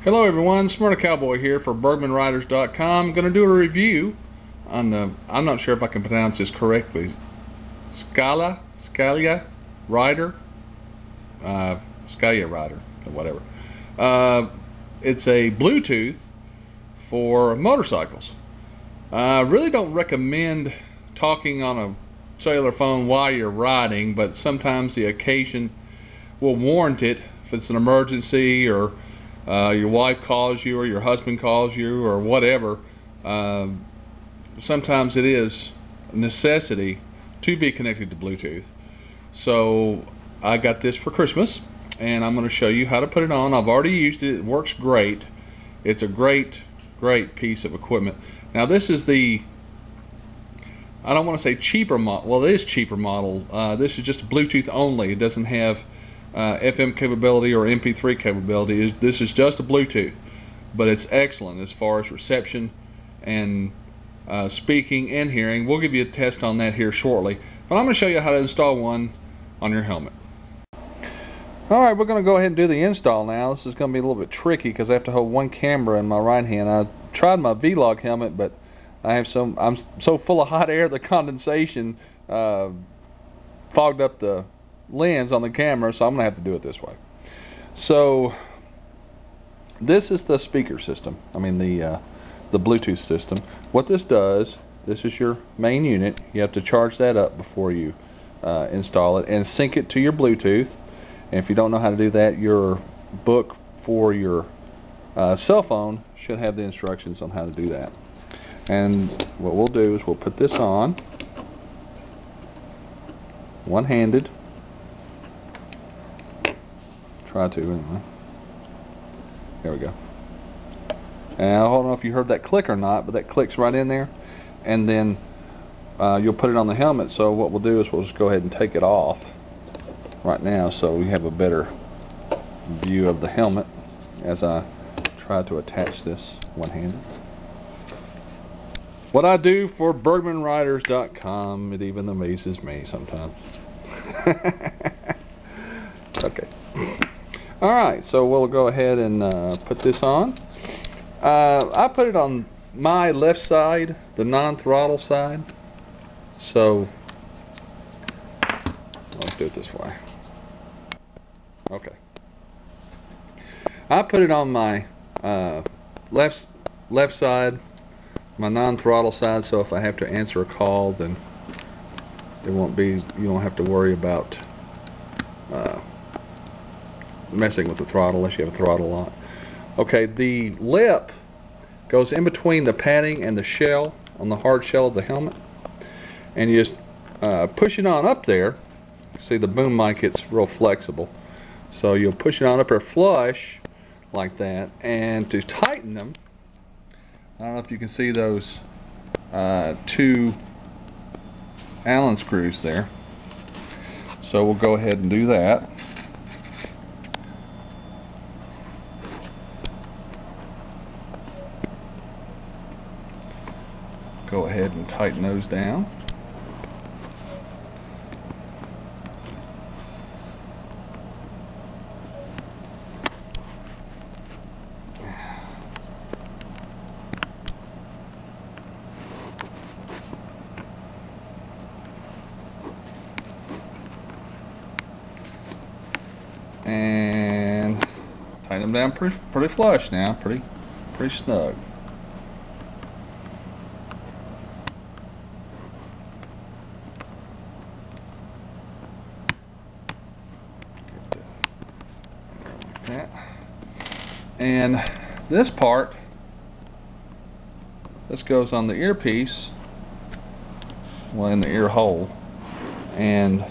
Hello everyone, Smarter Cowboy here for BergmanWriters.com. I'm going to do a review on the, I'm not sure if I can pronounce this correctly, Scala Rider, Scala Rider, whatever. It's a Bluetooth for motorcycles. I really don't recommend talking on a cellular phone while you're riding, but sometimes the occasion will warrant it if it's an emergency or your wife calls you or your husband calls you or whatever. Sometimes it is a necessity to be connected to Bluetooth. So I got this for Christmas and I'm going to show you how to put it on. I've already used it. It works great. It's a great piece of equipment. Now this is the, I don't want to say cheaper model. Well, it is cheaper model. This is just Bluetooth only. It doesn't have FM capability or MP3 capability. This is just a Bluetooth, but it's excellent as far as reception and speaking and hearing. We'll give you a test on that here shortly, but I'm going to show you how to install one on your helmet. Alright, we're going to go ahead and do the install now. This is going to be a little bit tricky because I have to hold one camera in my right hand. I tried my Vlog helmet, but I'm so full of hot air, the condensation fogged up the lens on the camera, so I'm gonna have to do it this way. So this is the speaker system, I mean the Bluetooth system. What this does, this is your main unit. You have to charge that up before you install it and sync it to your Bluetooth. And if you don't know how to do that, your book for your cell phone should have the instructions on how to do that. And what we'll do is we'll put this on one-handed. Try to anyway. There we go. And I don't know if you heard that click or not, but that clicks right in there. And then you'll put it on the helmet. So what we'll do is we'll just go ahead and take it off right now so we have a better view of the helmet as I try to attach this one-handed. What I do for BergmanWriters.com, it even amazes me sometimes. Okay. Alright, so we'll go ahead and put this on. I put it on my left side, the non-throttle side. So, let's do it this way. Okay. I put it on my left side, my non-throttle side, so if I have to answer a call, then it won't be, you don't have to worry about messing with the throttle unless you have a throttle lock. Okay, the lip goes in between the padding and the shell on the hard shell of the helmet, and you just push it on up there. See, the boom mic, it's real flexible, so you'll push it on up there flush like that. And to tighten them, I don't know if you can see those two Allen screws there, so we'll go ahead and do that. Go ahead and tighten those down. And tighten them down pretty flush now, pretty snug. Like that. And this part, this goes on the earpiece, well, in the ear hole, and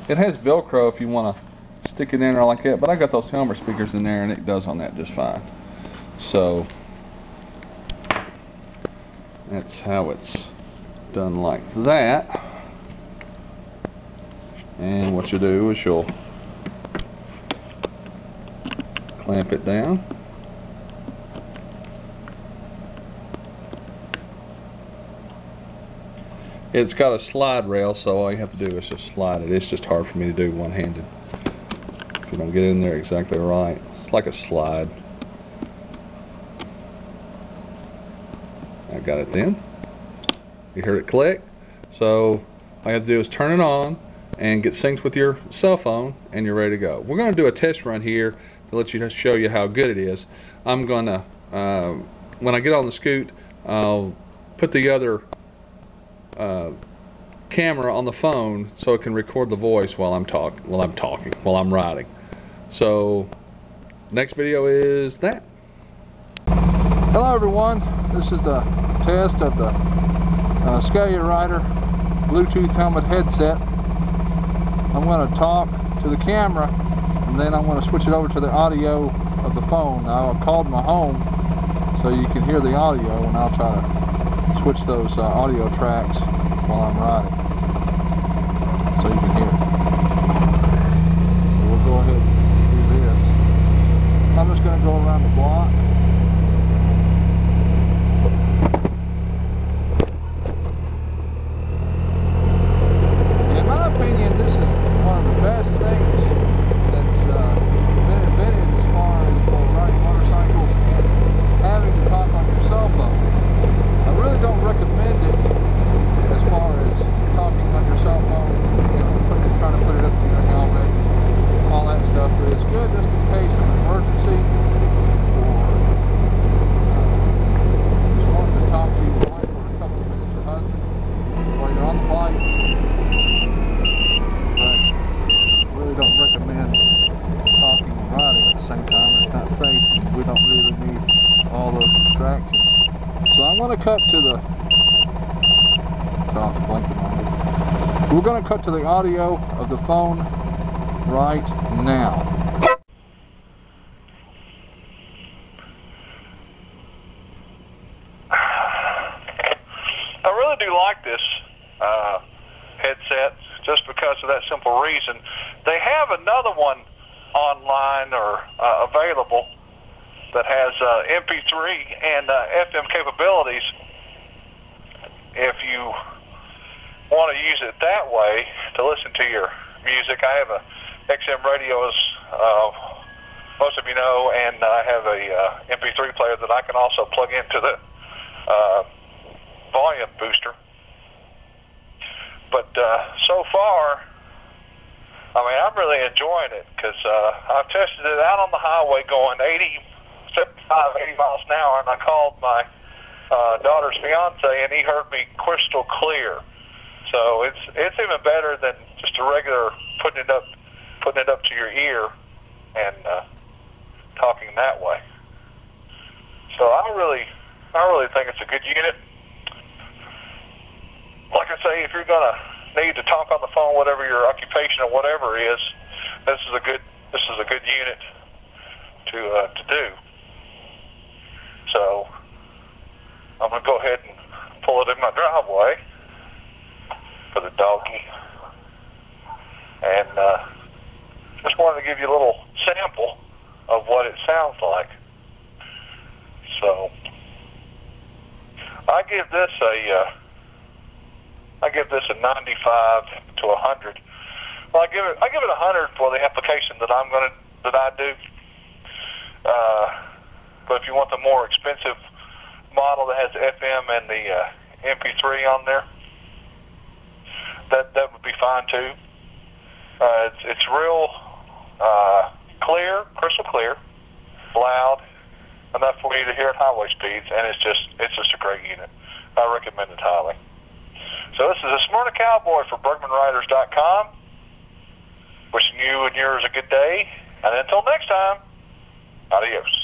it has Velcro if you want to stick it in there like that, but I got those helmet speakers in there and it does on that just fine. So that's how it's done like that. And what you do is you'll clamp it down. It's got a slide rail, so all you have to do is just slide it. It's just hard for me to do one-handed. If you don't get in there exactly right, it's like a slide. I got it then. You heard it click. So all you have to do is turn it on and get synced with your cell phone, and you're ready to go. We're going to do a test run here to let you show you how good it is. I'm going to, when I get on the scoot, I'll put the other camera on the phone so it can record the voice while I'm riding. So next video is that. Hello everyone, this is the test of the Scala Rider Bluetooth helmet headset. I'm going to talk to the camera and then I'm going to switch it over to the audio of the phone. Now I called my home so you can hear the audio, and I'll try to switch those audio tracks while I'm riding so you can hear it. So we'll go ahead and do this. I'm just going to go around the block. In my opinion, this is one of the best things that's been invented as far as for riding motorcycles and having to talk on your cell phone. I really don't recommend it as far as talking on your cell phone, you know, trying to put it up to your helmet, all that stuff, but it's good just in case of an emergency, or just wanting to talk to your wife for a couple of minutes, or husband, while you're on the bike. But I really don't recommend talking and riding at the same time. It's not safe, and we don't really need all those distractions. So I'm going to cut to the, off the blanket on me. We're going to cut to the audio of the phone right now. I really do like this headset just because of that simple reason. They have another one online or available that has MP3 and FM capabilities. If you want to use it that way to listen to your music, I have a XM radio, as most of you know, and I have a MP3 player that I can also plug into the volume booster. But so far, I mean, I'm really enjoying it because I've tested it out on the highway going 75, 80 miles an hour, and I called my daughter's fiance, and he heard me crystal clear. So it's even better than just a regular putting it up to your ear and talking that way. So I really think it's a good unit. Like I say, if you're gonna need to talk on the phone, whatever your occupation or whatever is, this is a good unit to do. So I'm gonna go ahead and pull it in my driveway for the doggy, and just wanted to give you a little sample of what it sounds like. So I give this a 95 to 100. Well, I give it 100 for the application that I do. But if you want the more expensive model that has FM and the MP3 on there, that would be fine too. It's real clear, crystal clear, loud, enough for you to hear at highway speeds, and it's just a great unit. I recommend it highly. So this is a Smyrna Cowboy for BergmanRiders.com. Wishing you and yours a good day, and until next time, adios.